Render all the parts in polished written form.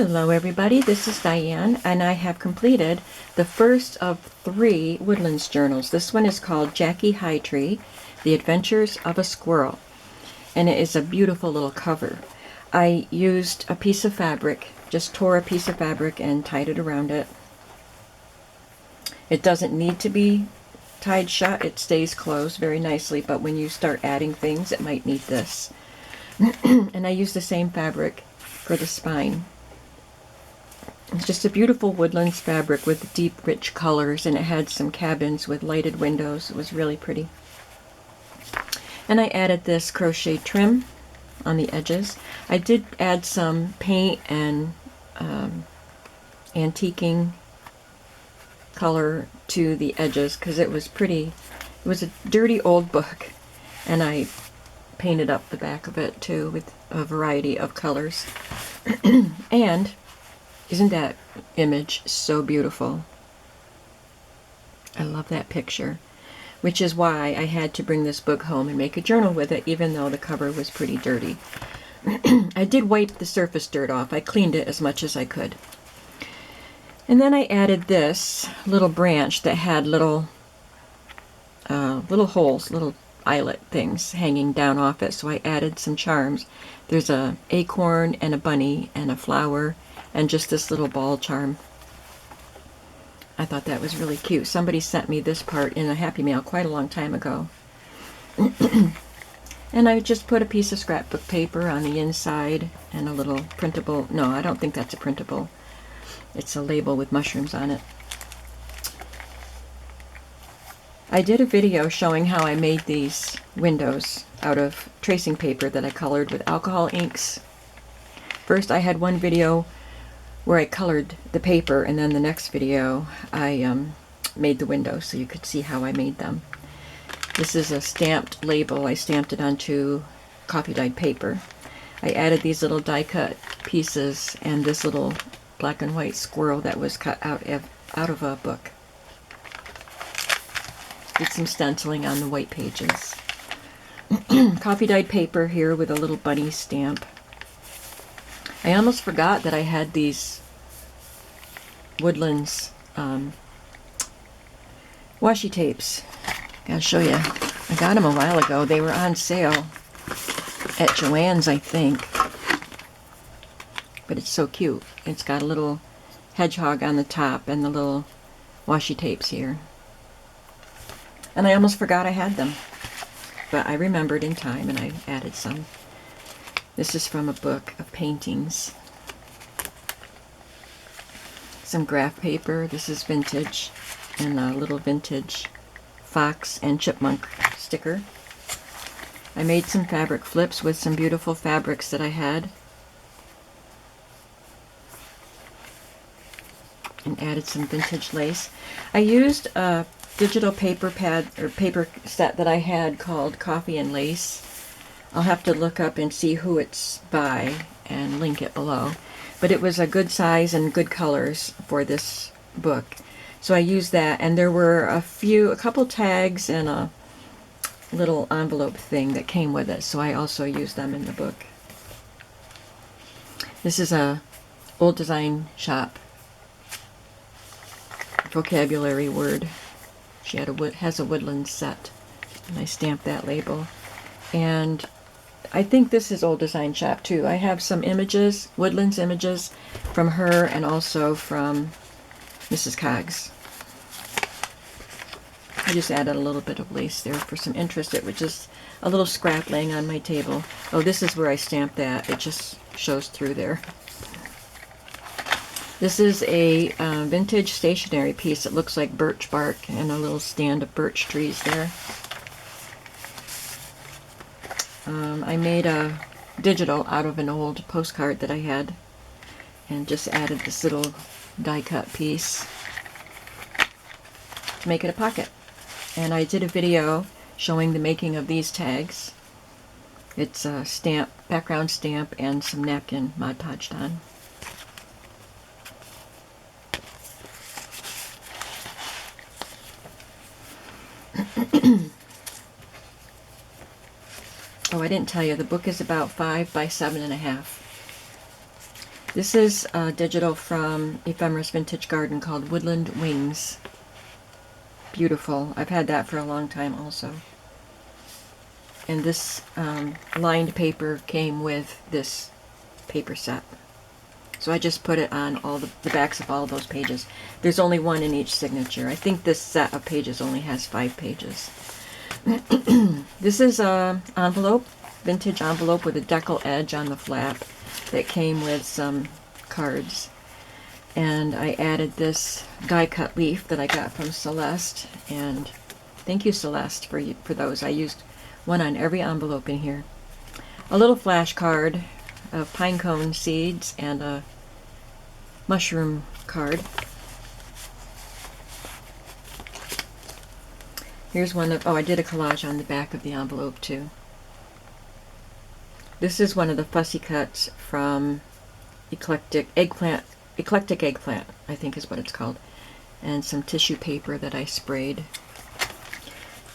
Hello everybody, this is Diane, and I have completed the first of 3 Woodlands journals. This one is called Jackie Hightree, The Adventures of a Squirrel, and it is a beautiful little cover. I used a piece of fabric, just tore a piece of fabric and tied it around it. It doesn't need to be tied shut, it stays closed very nicely, but when you start adding things it might need this. And I used the same fabric for the spine. It's just a beautiful woodlands fabric with deep, rich colors, and it had some cabins with lighted windows. It was really pretty. And I added this crochet trim on the edges. I did add some paint and antiquing color to the edges because it was pretty. It was a dirty old book, and I painted up the back of it too with a variety of colors. And isn't that image so beautiful? I love that picture, which is why I had to bring this book home and make a journal with it, even though the cover was pretty dirty. I did wipe the surface dirt off. I cleaned it as much as I could. And then I added this little branch that had little holes, little eyelet things hanging down off it. So I added some charms. There's a acorn and a bunny and a flower and just this little ball charm. I thought that was really cute. Somebody sent me this part in a Happy Mail quite a long time ago. And I just put a piece of scrapbook paper on the inside and a little printable, no, I don't think that's a printable. It's a label with mushrooms on it. I did a video showing how I made these windows out of tracing paper that I colored with alcohol inks. First I had one video where I colored the paper, and then the next video I made the windows so you could see how I made them. This is a stamped label. I stamped it onto coffee dyed paper. I added these little die cut pieces and this little black and white squirrel that was cut out of a book. Did some stenciling on the white pages. Coffee dyed paper here with a little bunny stamp. I almost forgot that I had these Woodlands washi tapes. Gotta show you. I got them a while ago. They were on sale at Joann's, I think. But it's so cute. It's got a little hedgehog on the top and the little washi tapes here. And I almost forgot I had them. But I remembered in time and I added some. This is from a book of paintings. Some graph paper. This is vintage. And a little vintage fox and chipmunk sticker. I made some fabric flips with some beautiful fabrics that I had. And added some vintage lace. I used a digital paper pad or paper set that I had called Coffee and Lace. I'll have to look up and see who it's by and link it below. But it was a good size and good colors for this book. So I used that, and there were a couple tags and a little envelope thing that came with it. So I also used them in the book. This is a old design shop vocabulary word. She has a Woodlands set, and I stamped that label. And I think this is Old Design Shop too. I have some images, Woodlands images, from her and also from Mrs. Coggs. I just added a little bit of lace there for some interest. It was just a little scrap laying on my table. Oh, this is where I stamped that. It just shows through there. This is a vintage stationery piece. It looks like birch bark and a little stand of birch trees there. I made a digital out of an old postcard that I had and just added this little die cut piece to make it a pocket. And I did a video showing the making of these tags. It's a stamp, background stamp, and some napkin Mod Podged on. Oh, I didn't tell you, the book is about 5 by 7.5. This is digital from Ephemeris Vintage Garden called Woodland Wings. Beautiful. I've had that for a long time also. And this lined paper came with this paper set. So I just put it on all the backs of all of those pages. There's only one in each signature. I think this set of pages only has 5 pages. This is a envelope, vintage envelope with a decal edge on the flap that came with some cards. And I added this die cut leaf that I got from Celeste, and thank you, Celeste, for those. I used one on every envelope in here. A little flash card of pine cone seeds and a mushroom card. Here's one of, oh, I did a collage on the back of the envelope too. This is one of the fussy cuts from Eclectic Eggplant, I think is what it's called, and some tissue paper that I sprayed.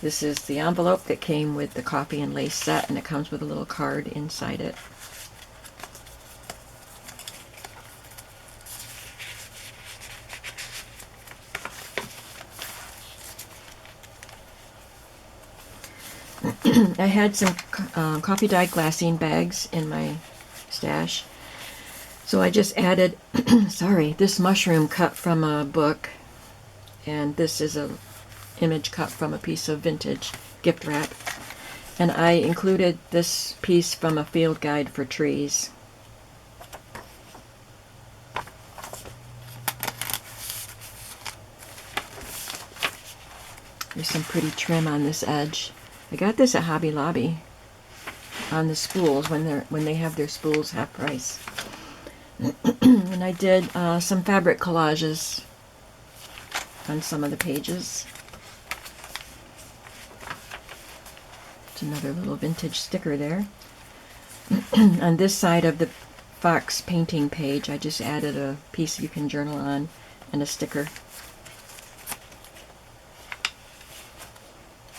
This is the envelope that came with the coffee and lace set, and it comes with a little card inside it. I had some coffee dyed glassine bags in my stash, so I just added this mushroom cut from a book, and this is a image cut from a piece of vintage gift wrap, and I included this piece from a field guide for trees. There's some pretty trim on this edge. I got this at Hobby Lobby on the spools when they have their spools half price. And I did some fabric collages on some of the pages. It's another little vintage sticker there. On this side of the Fox painting page, I just added a piece you can journal on and a sticker.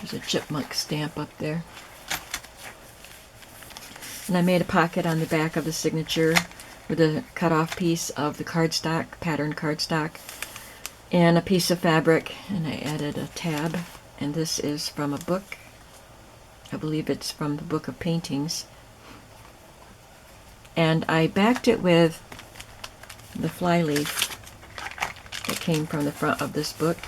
There's a chipmunk stamp up there. And I made a pocket on the back of the signature with a cut-off piece of the cardstock, patterned cardstock, and a piece of fabric, and I added a tab. And this is from a book. I believe it's from the Book of Paintings. And I backed it with the flyleaf that came from the front of this book.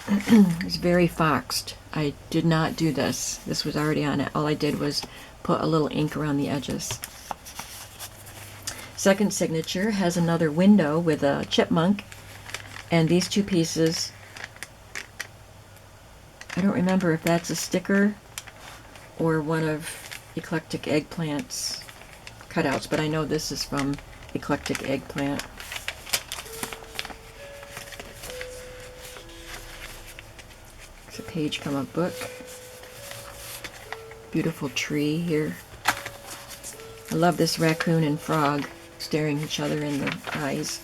It's very foxed. I did not do this. This was already on it. All I did was put a little ink around the edges. Second signature has another window with a chipmunk, and these two pieces, I don't remember if that's a sticker or one of Eclectic Eggplant's cutouts, but I know this is from Eclectic Eggplant. It's a page from a book. Beautiful tree here. I love this raccoon and frog staring each other in the eyes.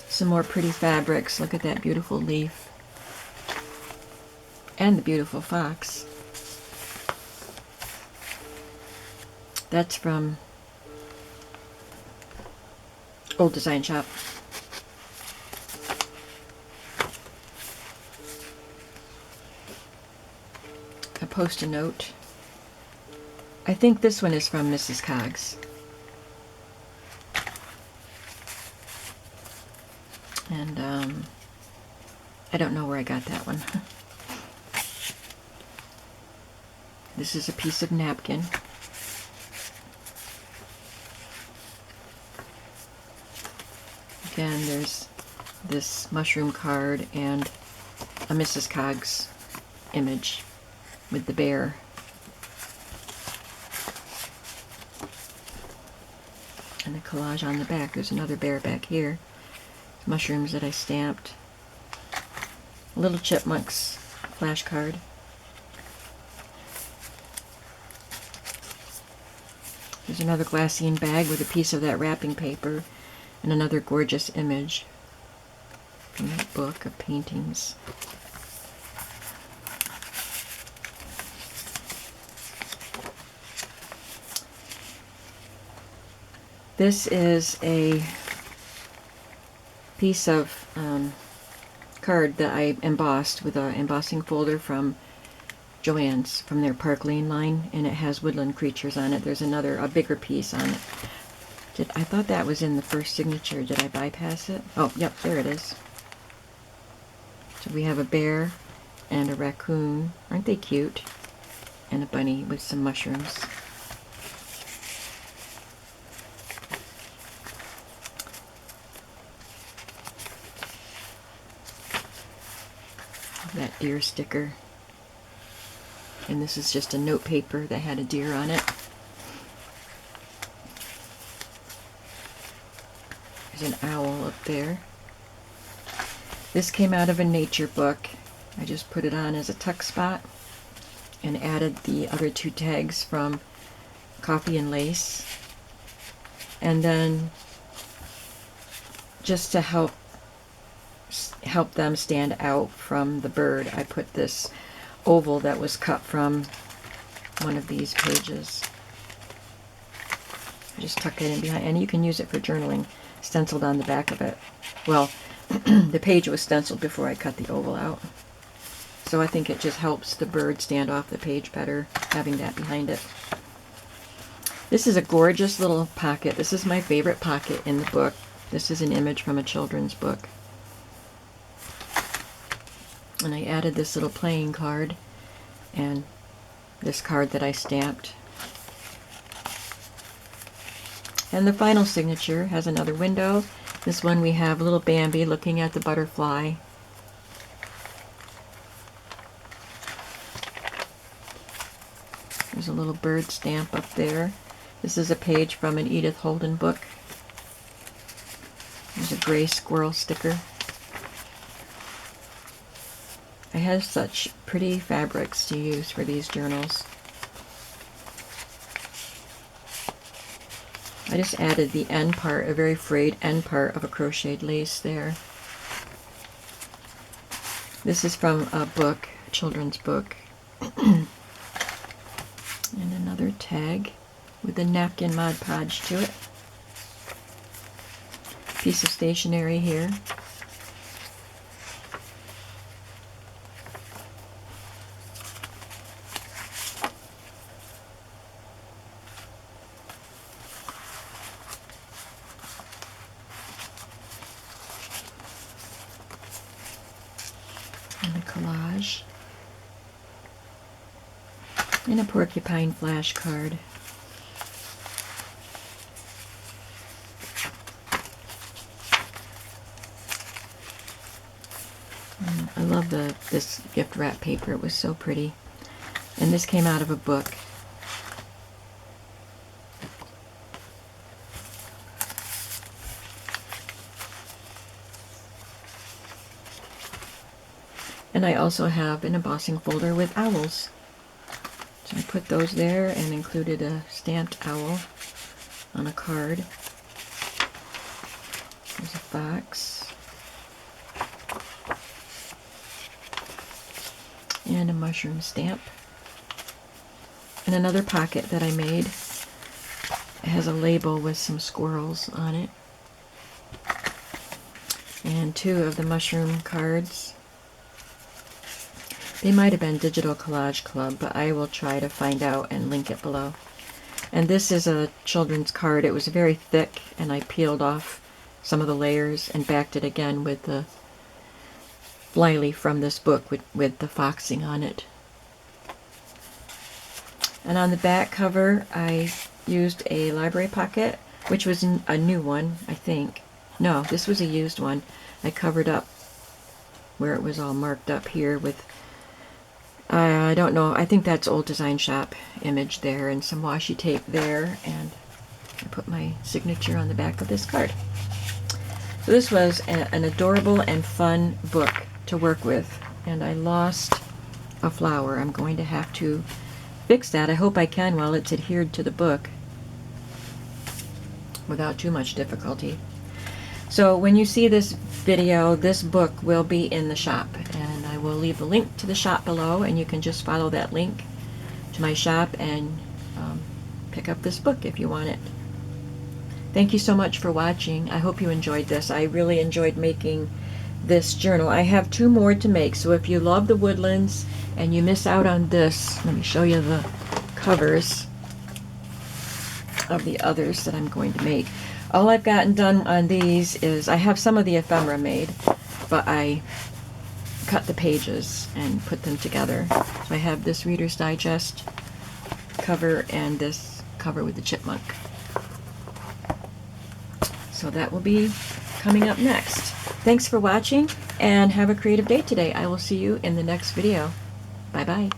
Some more pretty fabrics. Look at that beautiful leaf. And the beautiful fox. That's from Old Design Shop. A Post-it note. I think this one is from Mrs. Coggs. And I don't know where I got that one. This is a piece of napkin. Again, there's this mushroom card and a Mrs. Coggs image with the bear. And a collage on the back. There's another bear back here. Mushrooms that I stamped. Little chipmunks flashcard. There's another glassine bag with a piece of that wrapping paper and another gorgeous image from that book of paintings. This is a piece of card that I embossed with an embossing folder from Joann's, from their Park Lane line, and it has woodland creatures on it. There's a bigger piece on it. I thought that was in the first signature. Did I bypass it? Oh, yep, there it is. So we have a bear and a raccoon. Aren't they cute? And a bunny with some mushrooms. That deer sticker. And this is just a note paper that had a deer on it. There's an owl up there. This came out of a nature book. I just put it on as a tuck spot and added the other two tags from Coffee and Lace. And then just to help them stand out from the bird, I put this oval that was cut from one of these pages. I just tuck it in behind, and you can use it for journaling, stenciled on the back of it. Well, the page was stenciled before I cut the oval out. So I think it just helps the bird stand off the page better, having that behind it. This is a gorgeous little pocket. This is my favorite pocket in the book. This is an image from a children's book. And I added this little playing card and this card that I stamped. And the final signature has another window. This one we have little Bambi looking at the butterfly. There's a little bird stamp up there. This is a page from an Edith Holden book. There's a gray squirrel sticker. I have such pretty fabrics to use for these journals. I just added the end part, a very frayed end part of a crocheted lace there. This is from a book, a children's book. And another tag with a napkin Mod Podge to it. Piece of stationery here. And a collage. And a porcupine flashcard. I love this gift wrap paper. It was so pretty. And this came out of a book. And I also have an embossing folder with owls. So I put those there and included a stamped owl on a card. There's a fox. And a mushroom stamp. And another pocket that I made. It has a label with some squirrels on it. And two of the mushroom cards. They might have been Digital Collage Club, but I will try to find out and link it below. And this is a children's card. It was very thick, and I peeled off some of the layers and backed it again with the flyleaf from this book with the foxing on it. And on the back cover, I used a library pocket, which was a new one, I think. No, this was a used one. I covered up where it was all marked up here with I don't know, I think that's Old Design Shop image there and some washi tape there, and I put my signature on the back of this card. So this was an adorable and fun book to work with, and I lost a flower. I'm going to have to fix that. I hope I can while it's adhered to the book without too much difficulty. So when you see this video, this book will be in the shop, and I will leave the link to the shop below, and you can just follow that link to my shop and pick up this book if you want it. Thank you so much for watching. I hope you enjoyed this. I really enjoyed making this journal. I have 2 more to make, so if you love the Woodlands and you miss out on this, let me show you the covers of the others that I'm going to make. All I've gotten done on these is I have some of the ephemera made, but I cut the pages and put them together. So I have this Reader's Digest cover and this cover with the chipmunk. So that will be coming up next. Thanks for watching and have a creative day today. I will see you in the next video. Bye bye.